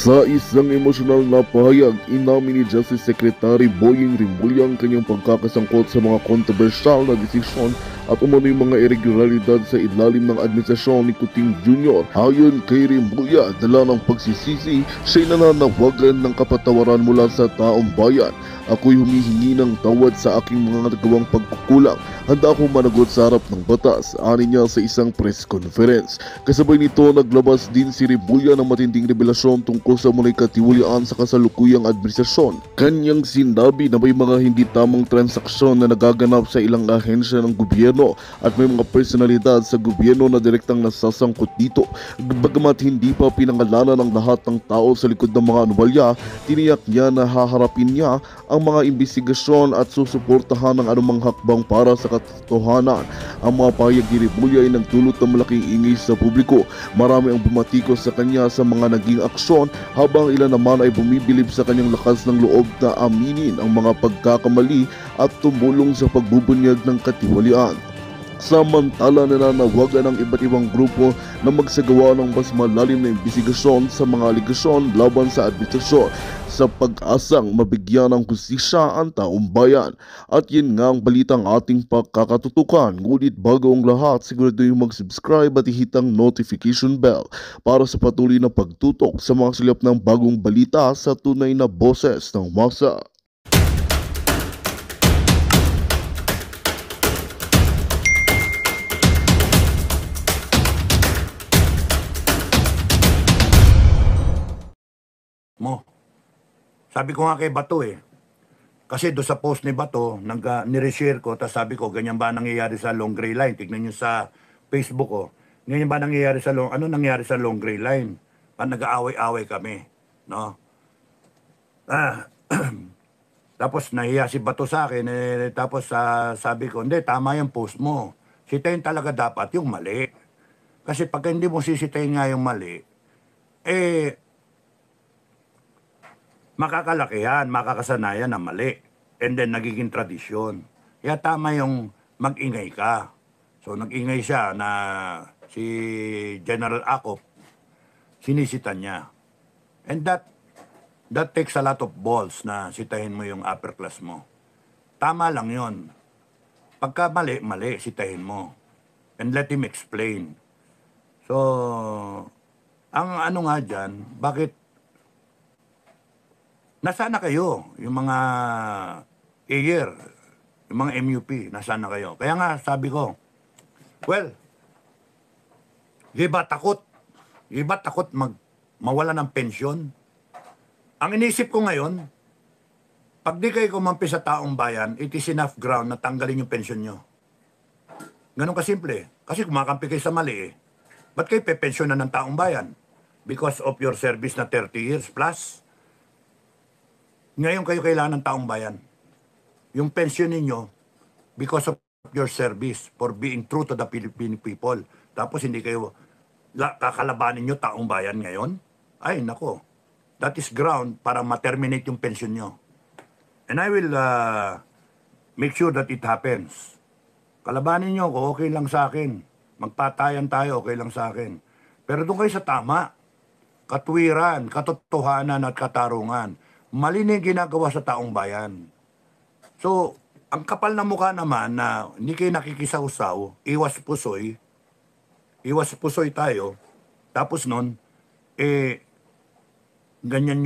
Sa isang emosyonal na pahayag, inamin ni Justice Secretary Boying Rimulya ang kanyang pagkakasangkot sa mga kontrobersyal na desisyon at umano'y mga irregulalidad sa ilalim ng administrasyon ni Kuting Jr. Ayon kay Rimulya, dala ng pagsisisi, siya'y nananawagan ng kapatawaran mula sa taong bayan. Ako'y humihingi ng tawad sa aking mga nagawang pagkukulang. Handa akong managot sa harap ng batas, ani niya sa isang press conference. Kasabay nito, naglabas din si Rimulya ng matinding revelasyon tungkol sa munay katiwalaan sa kasalukuyang administrasyon. Kanyang sinabi na may mga hindi tamang transaksyon na nagaganap sa ilang ahensya ng gobyerno at may mga personalidad sa gobyerno na direktang nasasangkot dito. Bagamat hindi pa pinangalanan ang lahat ng tao sa likod ng mga anomalya, tiniyak niya na haharapin niya ang mga imbestigasyon at susuportahan ng anumang hakbang para sa katotohanan. Ang mga pahayag ni Rimulya ay nagdulot ng malaking ingay sa publiko. Marami ang bumatikos sa kanya sa mga naging aksyon, habang ilan naman ay bumibilib sa kanyang lakas ng loob na aminin ang mga pagkakamali at tumulong sa pagbubunyag ng katiwalian. Samantala, nananawagan ng iba't ibang grupo na magsagawa ng mas malalim na imbestigasyon sa mga aligasyon laban sa administrasyon sa pag-asang mabigyan ng hustisya ang taong bayan. At yun nga ang balitang ating pagkakatutukan. Ngunit bago ang lahat, sigurado yung mag-subscribe at ihit ang notification bell para sa patuloy na pagtutok sa mga silap ng bagong balita sa tunay na boses ng masa. Mo. Sabi ko nga kay Bato kasi do sa post ni Bato, nire-share ko, tapos sabi ko, ganyan ba nangyayari sa Long Gray Line? Tignan nyo sa Facebook ko. Ganyan ba nangyayari sa ano nangyari sa Long Gray Line? Nag-aaway-away kami, no? Tapos nahiya si Bato sa akin, tapos sabi ko, hindi, tama yung post mo. Sitayin talaga dapat yung mali. Kasi pag hindi mo sisitayin nga yung mali, makakalakihan, makakasanayan na mali. And then nagiging tradisyon. Kaya tama yung mag-ingay ka. So nag-ingay siya na si General Acop, sinisita niya. And that takes a lot of balls na sitahin mo yung upper class mo. Tama lang yon. Pagka mali, sitahin mo. And let him explain. So, ang ano nga dyan, bakit nasana kayo, yung mga AYER, yung mga MUP, nasana kayo. Kaya nga, sabi ko, well, iba takot mawala ng pensyon. Ang inisip ko ngayon, pag di kayo kumampi sa taong bayan, it is enough ground na tanggalin yung pensyon nyo. Ganun kasimple. Kasi kumakampi kayo sa mali ba't kayo pepensyonan ng taong bayan? Because of your service na 30 years plus. Ngayon kayo kailangan ng taong bayan. Yung pension ninyo, because of your service, for being true to the Philippine people. Tapos hindi kayo kakalabanin nyo taong bayan ngayon? Ay, nako. That is ground para ma-terminate yung pension nyo. And I will make sure that it happens. Kalabanin nyo ko, okay lang sa akin. Magpatayan tayo, okay lang sa akin. Pero doon kayo sa tama. Katwiran, katotohanan at katarungan. Mali na yung ginagawa sa taong bayan. So, ang kapal na mukha naman na hindi kayo nakikisaw-saw, iwas pusoy tayo, tapos nun, ganyan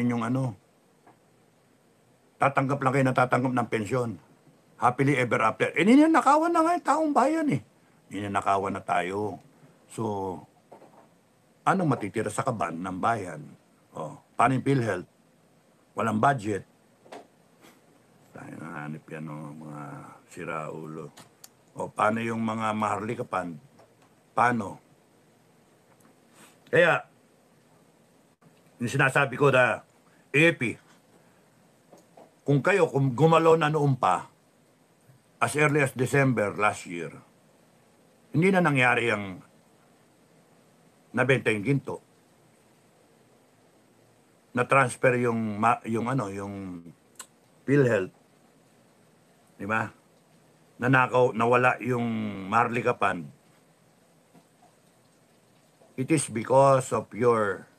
yung ano, tatanggap lang kayo na tatanggap ng pensyon. Happily ever after. Ninanakawan na nga yung taong bayan Ninanakawan na tayo. So, ano matitira sa kaban ng bayan? Paano yung PhilHealth? Walang budget. Tayo nahanip yan, mga siraulo. Paano yung mga Maharlika Fund? Paano? Kaya, yung sinasabi ko na, AFP, kung gumalaw na noon pa, as early as December last year, hindi na nangyari yung nabenta yung ginto. Na-transfer yung PhilHealth. Di ba? Nawala yung Maharlika Fund. It is because of your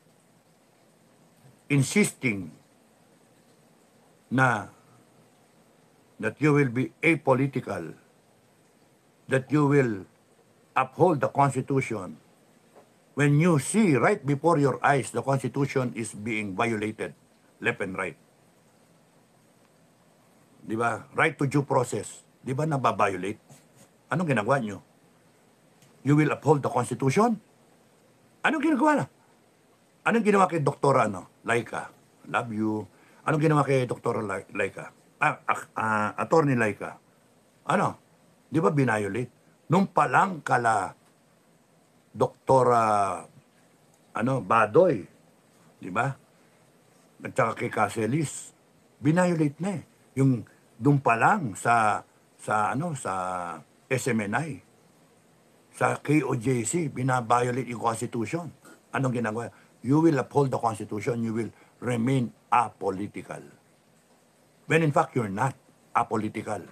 insisting na that you will be apolitical, that you will uphold the Constitution, when you see right before your eyes the Constitution is being violated left and right. Di ba? Right to due process. Di ba nababiolate? Anong ginagawa nyo? You will uphold the Constitution? Anong ginagawa na? Anong ginawa kay Doktora Laika? Love you. Anong ginawa kay Doktora Laika? Attorney Laika. Ano? Di ba binayolate? Nung palang kala Doktora Badoy, di ba? At saka kay Caselis, binayolate na eh. Yung doon pa lang sa SMNI, sa KOJC, binabiolate yung Constitution. Anong ginagawa? You will uphold the Constitution, you will remain apolitical. When in fact, you're not apolitical.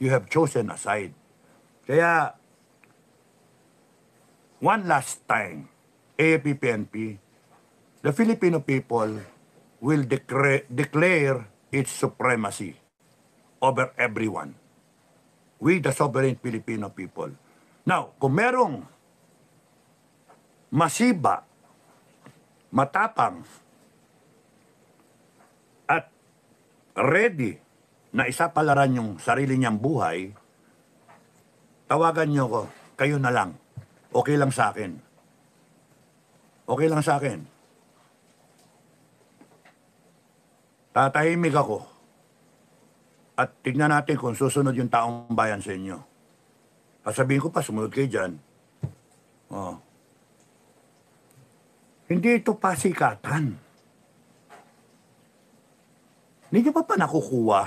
You have chosen a side. Kaya, one last time, AFP-PNP, the Filipino people will declare its supremacy over everyone. We, the sovereign Filipino people. Now, kung merong masiba, matapang, at ready na isapalaran yung sarili niyang buhay, tawagan niyo ko, kayo na lang. Okay lang sa akin. Okay lang sa akin. Tatahimik ako. At tignan natin kung susunod yung taong bayan sa inyo. Sabihin ko pa, sumunod kayo dyan. Oh. Hindi ito pasikatan. Hindi nyo pa nakukuha.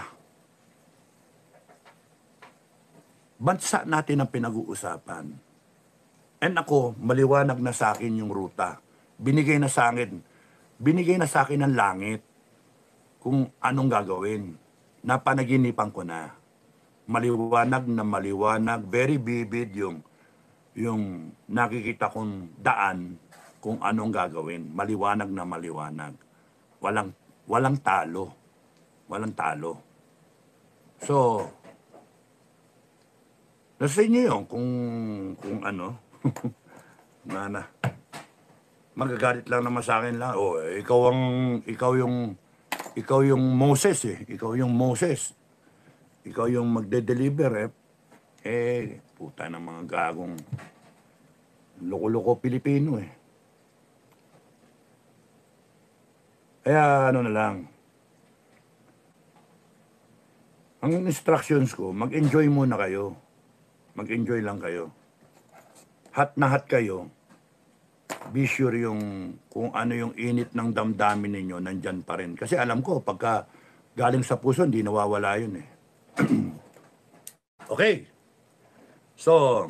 Bansa natin ang pinag-uusapan. And ako, maliwanag na sa akin yung ruta. Binigay na sa akin ng langit kung anong gagawin. Napanaginipan ko na. Maliwanag na maliwanag, very vivid yung nakikita kong daan kung anong gagawin. Maliwanag na maliwanag. Walang talo. Walang talo. So, nasa inyo yun kung ano. Nana. Magagalit lang naman sa akin lang. Oh, ikaw yung Moses eh. Ikaw yung Moses. Ikaw yung magde-deliver eh. Puta ng mga gagong loko-loko Pilipino eh. Kaya ano na lang. Ang instructions ko, mag-enjoy muna kayo. Mag-enjoy lang kayo. Hat na hat kayo. Be sure yung kung ano yung init ng damdamin ninyo, nandyan pa rin. Kasi alam ko, pagka galing sa puso, hindi nawawala yun eh. Okay. So,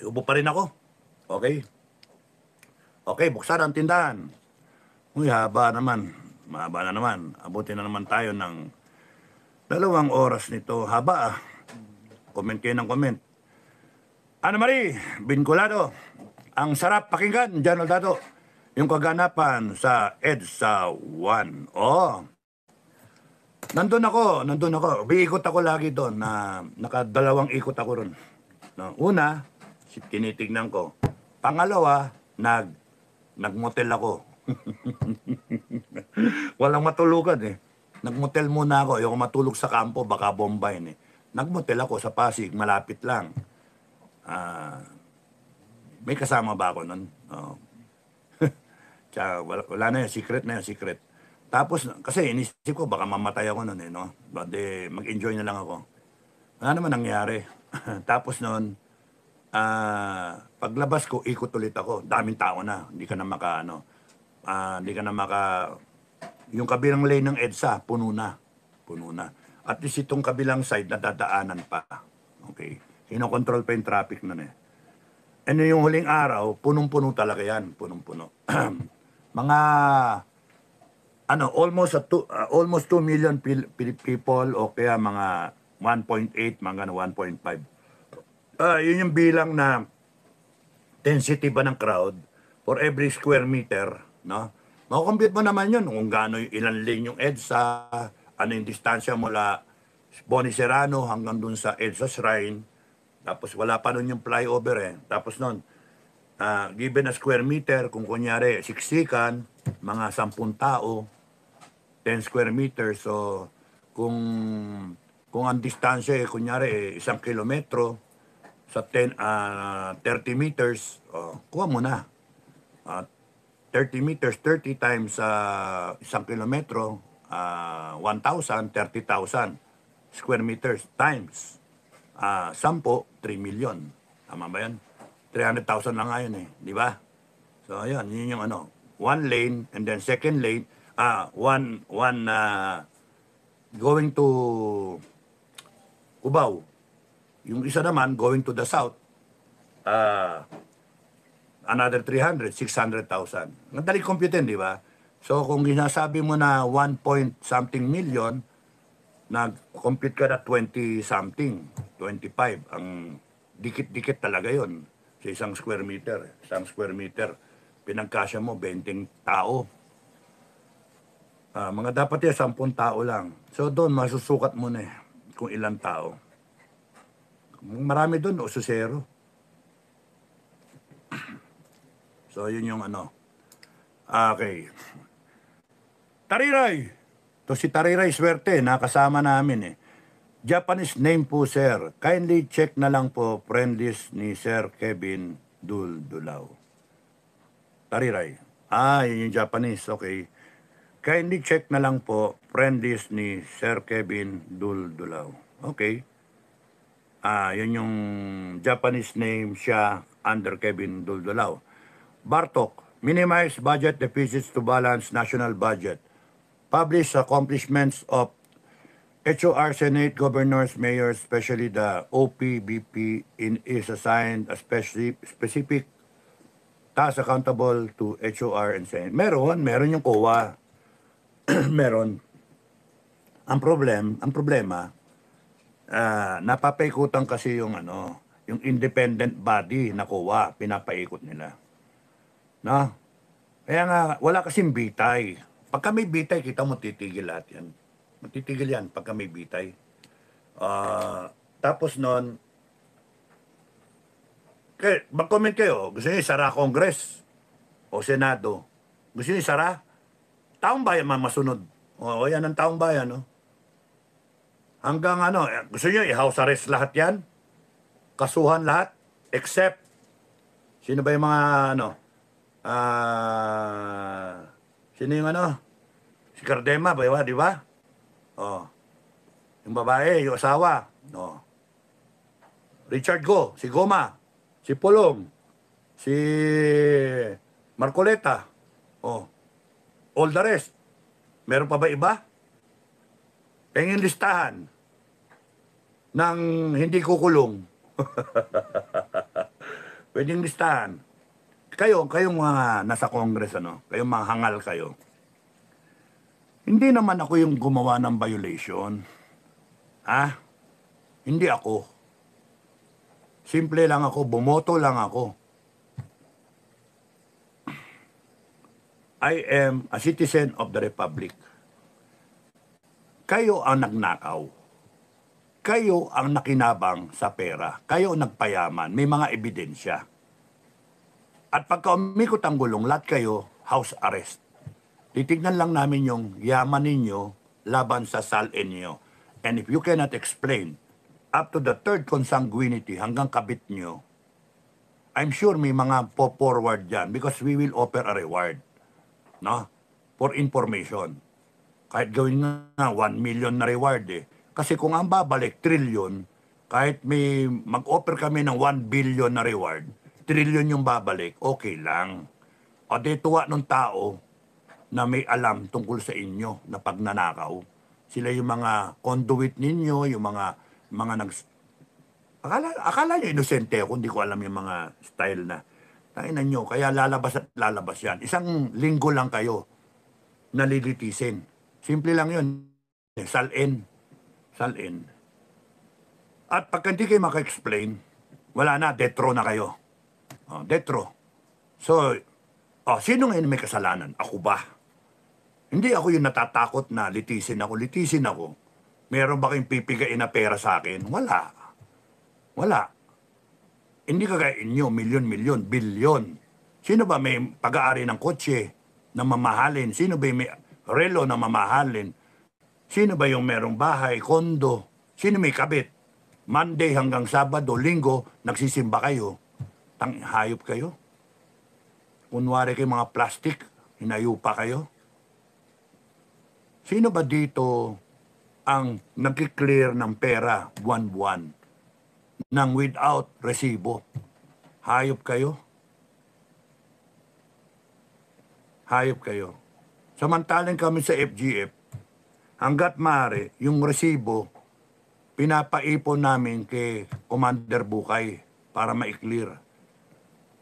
ubo pa rin ako. Okay? Okay, buksan ang tindahan. Uy, haba naman. Mahaba na naman. Abutin na naman tayo ng 2 oras nito. Haba ah. Comment kayo ng comment. Ana Marie, Vinculado. Ang sarap pakinggan, General Dato. Yung kaganapan sa EDSA 1. Oh. Nandun ako. Biikot ako lagi doon na nakadalawang ikot ako ron. No, una, tinitignan ko. Pangalawa, nagmotel ako. Walang matulugan eh. Nagmotel muna ako. Yung matulog sa kampo, baka bombayin eh. Nagmotel ako sa Pasig, malapit lang. May kasama ba ako nun? Oh. Tsaka, wala na yun, secret. Tapos, kasi inisip ko, baka mamatay ako nun eh, no? But mag-enjoy na lang ako. Wala naman nangyari. Tapos nun, paglabas ko, ikot ulit ako. Daming tao na. Hindi ka na yung kabilang lane ng EDSA, puno na. At least itong kabilang side, nadadaanan pa. Okay. Kinokontrol pa yung traffic nun eh. And yung huling araw, punong-puno talaga yan. Punong-puno. Mga, almost 2 million people o kaya mga 1.8, mga 1.5. Yun yung bilang na density ba ng crowd for every square meter, no? Makukompute mo naman yun kung gaano ilan lane yung EDSA, ano yung distansya mula Boni Serrano hanggang dun sa EDSA Shrine. Tapos wala pa nun yung flyover eh. Tapos nun, given a square meter, kung kunyari siksikan, mga 10 tao, 10 square meters. So, kung ang distansya eh, kunyari 1 kilometro, sa 30 meters, kuha mo na. 30 meters, 30 times 1 kilometro, 1,000, 30,000 square meters times 10, 3 million. Tama ba yan? 300,000 lang nga yun eh, di ba? So, yun yung ano. One lane, and then second lane, going to Cubao. Yung isa naman, going to the south, another 300, 600,000. Madali computin, di ba? So, kung ginasabi mo na 1 point something million, nag-compute ka na 20 something, 25. Ang dikit-dikit talaga yon sa isang square meter. Isang square meter, pinagkasya mo 20 tao. Mga dapat 10 tao lang. So doon, masusukat mo na kung ilang tao. Marami doon, o susero. So yun yung ano. Okay. Tariray! To si Tariray Swerte, nakasama namin eh. Japanese name po, sir. Kindly check na lang po friend list ni Sir Kevin Duldulao. Tariray. Yun yung Japanese. Okay. Kindly check na lang po friend list ni Sir Kevin Duldulao. Okay. Yun yung Japanese name siya under Kevin Duldulao. Bartok, minimize budget deficits to balance national budget. Publish accomplishments of HOR, Senate, governors, mayors, especially the OPBP is assigned a specific task accountable to HOR and Senate. Meron yung COA. Meron. Ang problema, napapaikutan kasi yung independent body na COA, pinapaikot nila. No? Kaya nga, wala kasing bitay. Pagka may bitay, kita mo titigil lahat yan. Matitigil yan pagka may bitay. Tapos nun, mag-comment kayo. Gusto nyo isara Congress o Senado? Gusto nyo isara? Taong bayan masunod. O yan ang taong bayan. No? Hanggang gusto nyo i-house arrest lahat yan? Kasuhan lahat? Except, sino ba yung mga sino yung si Cardema ba, di ba? Yung babae, yung asawa. Richard Go, si Goma, si Pulong, si Marcoleta. All the rest. Meron pa ba iba? Pengin listahan ng hindi kukulong. Pwedeng listahan. Kayong mga nasa Congress, kayong mga hangal kayo. Hindi naman ako yung gumawa ng violation. Hindi ako. Simple lang ako, bumoto lang ako. I am a citizen of the Republic. Kayo ang nagnakaw. Kayo ang nakinabang sa pera. Kayo ang nagpayaman. May mga ebidensya. At pagka umikot ang gulong, lahat kayo, house arrest. Titignan lang namin yung yaman ninyo laban sa salin nyo. And if you cannot explain up to the third consanguinity hanggang kabit nyo, I'm sure may mga po-forward dyan because we will offer a reward, no? For information. Kahit gawin nga 1 million na reward eh. Kasi kung ang babalik, trillion, kahit may mag-offer kami ng 1 billion na reward, trillion yung babalik, okay lang. O di tuwa ng tao na may alam tungkol sa inyo na pagnanakaw. Sila yung mga conduit ninyo, yung mga akala nyo inosente ako, hindi ko alam yung mga style na tainan nyo, kaya lalabas at lalabas yan. Isang linggo lang kayo nalilitisin. Simple lang yun. Salin. At pagka hindi kayo maka-explain, wala na, death row na kayo. Death row. So, sino ngayon may kasalanan? Ako ba? Hindi ako yung natatakot na litisin ako. Litisin ako. Meron ba kayong pipigain na pera sa akin? Wala. Wala. Hindi kagaya inyo, milyon-milyon, bilyon. Sino ba may pag-aari ng kotse na mamahalin? Sino ba may relo na mamahalin? Sino ba yung merong bahay, kondo? Sino may kabit? Monday hanggang Sabado, Linggo, nagsisimba kayo. Hayop kayo. Kunwari kayo mga plastic, hinayupa kayo. Sino ba dito ang nag-clear ng pera buwan-buwan nang without resibo? Hayop kayo. Hayop kayo. Samantalang kami sa FGF, hanggat maaari, yung resibo, pinapaipon namin kay Commander Bukay para ma-clear.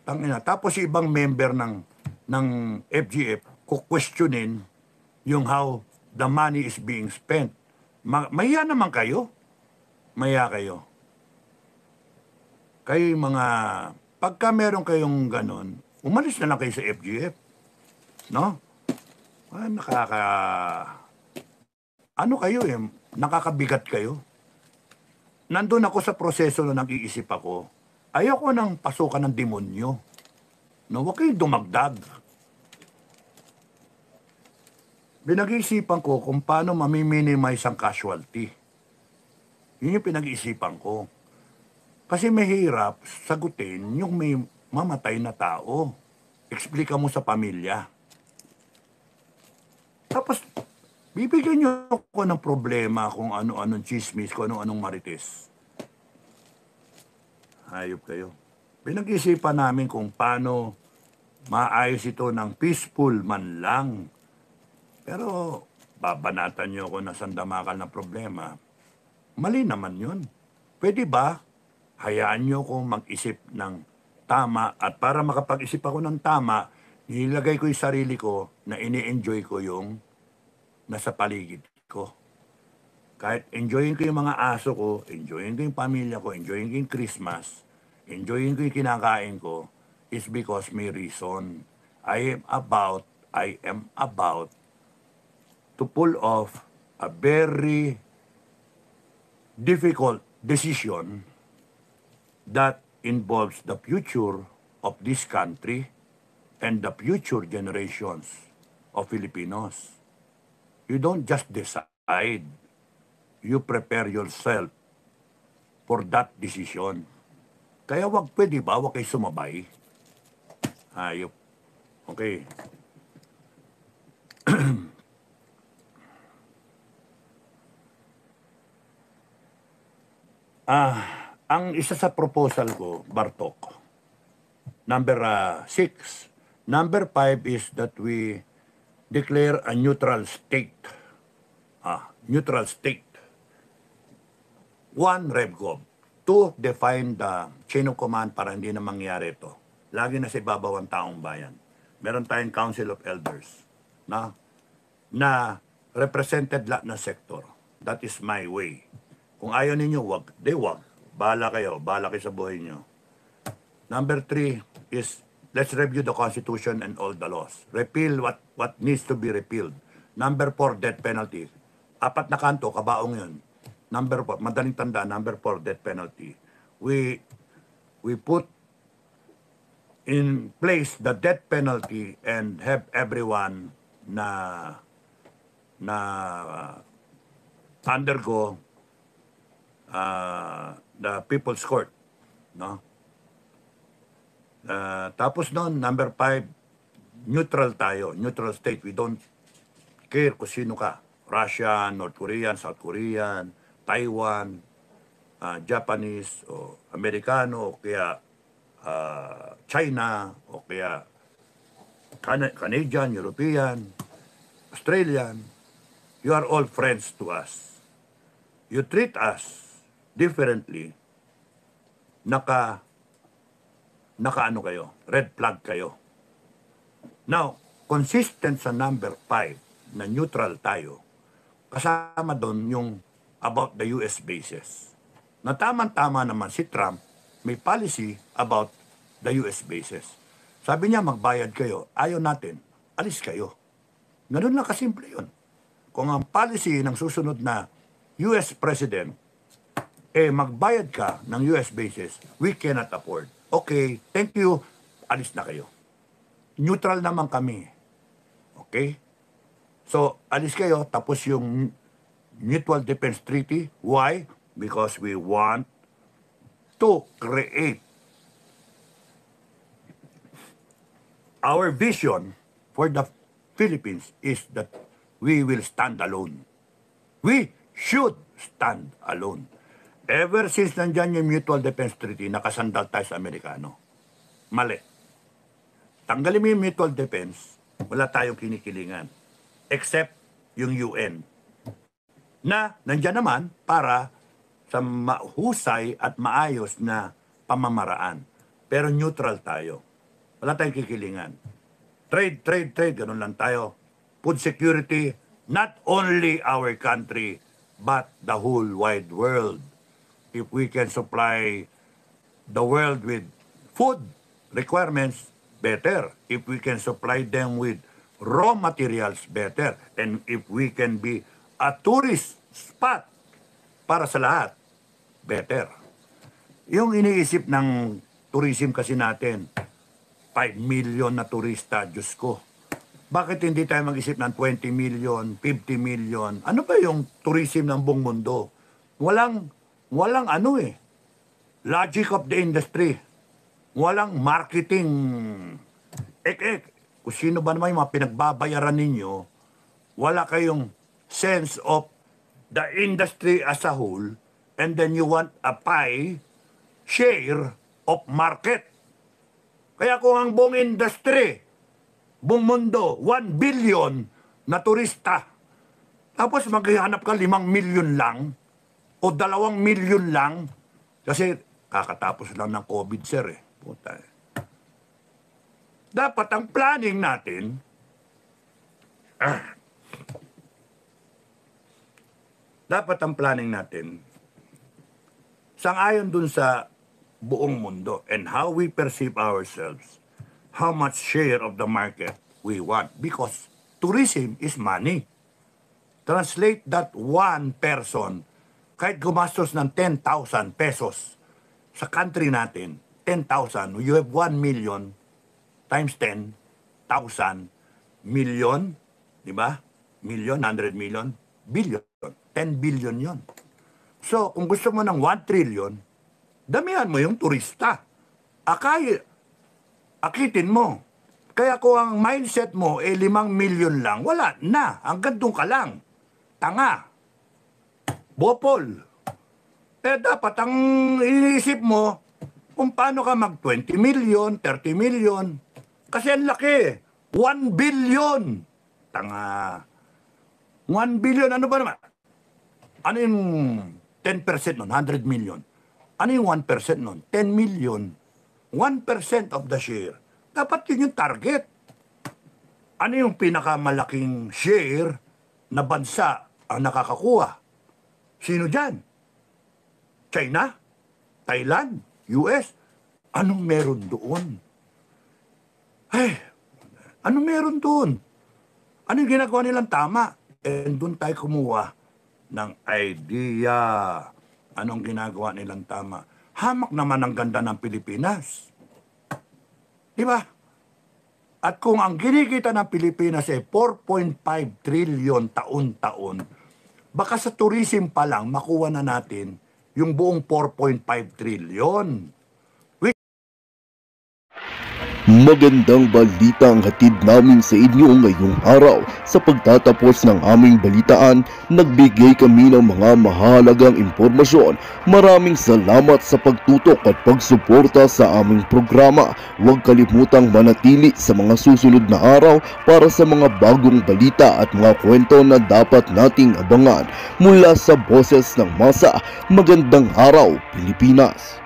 Tangina. Tapos yung ibang member ng FGF, kukwestiyonin yung how the money is being spent. Maya naman kayo. Maya kayo. Kayo yung mga, pagka meron kayong ganon, umalis na lang kayo sa FGF. No? Ano kayo eh, nakakabigat kayo. Nandun ako sa proseso na nag-iisip ako, ayoko nang pasukan ng demonyo. No, huwag kayong dumagdag. Pinag-iisipan ko kung paano mamiminimize ang casualty. Yun yung pinag-iisipan ko. Kasi mahirap sagutin yung may mamatay na tao. Explika mo sa pamilya. Tapos, bibigyan niyo ako ng problema kung ano-anong chismis, kung ano-anong marites. Hayop kayo. Pinag-isipan namin kung paano maayos ito ng peaceful man lang. Pero, babanatan niyo ako na sandamakal na problema. Mali naman yun. Pwede ba? Hayaan niyo ako mag-isip ng tama at para makapag-isip ako ng tama, nilagay ko yung sarili ko na ini-enjoy ko yung nasa paligid ko. Kahit enjoyin ko yung mga aso ko, enjoyin ko yung pamilya ko, enjoyin ko yung Christmas, enjoyin ko yung kinakain ko, is because may reason. I am about to pull off a very difficult decision that involves the future of this country and the future generations of Filipinos. You don't just decide. You prepare yourself for that decision. Kaya pwede ba, wag kayo sumabay? Hayop. Okay. Ang isa sa proposal ko, Bartok, number 6. Number 5 is that we declare a neutral state. Neutral state. 1, RevGov. 2, define the chain of command para hindi na mangyari ito. Lagi na sa ibabaw ang taong bayan. Meron tayong Council of Elders na represented lahat ng sektor. That is my way. Kung ayaw ninyo, wag. Wag. Bahala kayo sa buhay nyo. Number 3 is, let's review the Constitution and all the laws. Repeal what needs to be repealed. Number 4, death penalty. 4 na kanto, kabaong yun. Number 4, madaling tanda, number 4, death penalty. We put in place the death penalty and have everyone na undergo the People's Court. No? Tapos noon, number 5, neutral tayo. Neutral state. We don't care kung sino ka. Russian, North Korean, South Korean, Taiwan, Japanese, o Amerikano, o kaya China, o kaya Canadian, European, Australian. You are all friends to us. You treat us differently. Naka-ano kayo, red flag kayo. Now, consistent sa number 5 na neutral tayo, kasama doon yung about the US bases. Na tama-tama naman si Trump may policy about the US bases. Sabi niya, magbayad kayo. Ayaw natin, alis kayo. Ganun lang kasimple yun. Kung ang policy ng susunod na US President, magbayad ka ng US bases, we cannot afford. Okay, thank you, alis na kayo. Neutral naman kami. Okay? So, alis kayo, tapos yung Mutual Defense Treaty. Why? Because we want to create our vision for the Philippines is that we will stand alone. We should stand alone. Ever since nandyan yung Mutual Defense Treaty, nakasandal tayo sa Amerikano. Mali. Tanggalin mo yung Mutual Defense, wala tayong kinikilingan. Except yung UN. Na nandyan naman para sa mahusay at maayos na pamamaraan. Pero neutral tayo. Wala tayong kikilingan. Trade, ganun lang tayo. Food security, not only our country, but the whole wide world. If we can supply the world with food requirements, better. If we can supply them with raw materials, better. And if we can be a tourist spot para sa lahat, better. Yung iniisip ng tourism kasi natin, 5 million na turista, Diyos ko. Bakit hindi tayo mag-isip ng 20 million, 50 million? Ano ba yung tourism ng buong mundo? Walang logic of the industry. Walang marketing. Kung sino ba naman yung mga pinagbabayaran ninyo, wala kayong sense of the industry as a whole, and then you want a pie share of market. Kaya kung ang buong industry, buong mundo, 1 billion na turista, tapos maghihanap ka 5 million lang, o 2 million lang, kasi kakatapos lang ng COVID, sir, eh. Puta, eh. Dapat ang planning natin, sang-ayon dun sa buong mundo and how we perceive ourselves, how much share of the market we want. Because tourism is money. Translate that one person, kahit gumastos ng 10,000 pesos sa country natin, 10,000, you have 1 million times 10,000 million, di ba? Million, 100 million, billion, 10 billion yon. So, kung gusto mo ng 1 trillion, damihan mo yung turista. Akitin mo. Kaya kung ang mindset mo 5 million lang, wala na. Hanggang doon ka lang. Tanga. Bopol. Dapat ang iniisip mo kung paano ka mag 20 million, 30 million. Kasi ang laki. 1 billion. Tanga. 1 billion, ano ba naman? Ano yung 10% nun? 100 million. Ano yung 1% nun? 10 million. 1% of the share. Dapat yun yung target. Ano yung pinakamalaking share na bansa ang nakakakuha? Sino dyan? China? Thailand? US? Anong meron doon? Anong meron doon? Anong ginagawa nilang tama? And doon tayo kumuha ng idea. Anong ginagawa nilang tama? Hamak naman ang ganda ng Pilipinas. Di ba? At kung ang kinikita ng Pilipinas ay 4.5 trillion taon-taon, baka sa tourism pa lang makuha na natin yung buong 4.5 trillion. Magandang balita ang hatid namin sa inyo ngayong araw. Sa pagtatapos ng aming balitaan, nagbigay kami ng mga mahalagang impormasyon. Maraming salamat sa pagtutok at pagsuporta sa aming programa. Huwag kalimutang manatili sa mga susunod na araw para sa mga bagong balita at mga kwento na dapat nating abangan. Mula sa Boses ng Masa, magandang araw, Pilipinas!